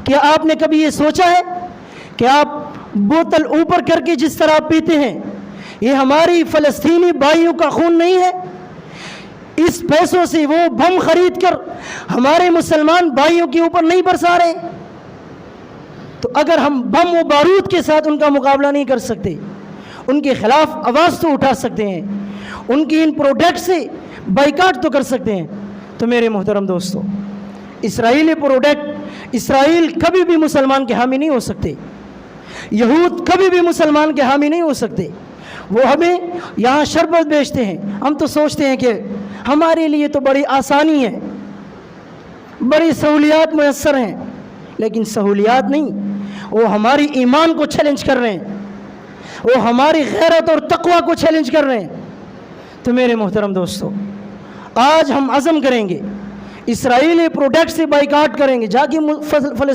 کیا آپ نے کبھی یہ سوچا ہے کہ آپ بوتل اوپر کر کے جس طرح آپ پیتے ہیں، یہ ہماری فلسطینی بھائیوں کا خون نہیں ہے؟ اس پیسوں سے وہ بم خرید کر ہمارے مسلمان بھائیوں کے اوپر نہیں برسا رہے؟ تو اگر ہم بم و بارود کے ساتھ ان کا مقابلہ نہیں کر سکتے، ان کے خلاف آواز تو اٹھا سکتے ہیں، ان کی ان پروڈکٹ سے بائیکاٹ تو کر سکتے ہیں، تو میرے محترم دوستو، اسرائیلی پروڈکٹ، اسرائیل کبھی بھی مسلمان کے حامی نہیں ہو سکتے، یہود کبھی بھی مسلمان کے حامی نہیں ہو سکتے۔ وہ ہمیں یہاں شربت بیچتے ہیں، ہم تو سوچتے ہیں کہ ہمارے لیے تو بڑی آسانی ہے، بڑی سہولیات میسر ہیں، لیکن سہولیات نہیں، وہ ہماری ایمان کو چیلنج کر رہے ہیں، وہ ہماری غیرت اور تقوی کو چیلنج کر رہے ہیں۔ تو میرے محترم دوستو، آج ہم عزم کریں گے، اسرائیلی پروڈکٹ سے بائیکاٹ کریں گے، جا کے فلسطین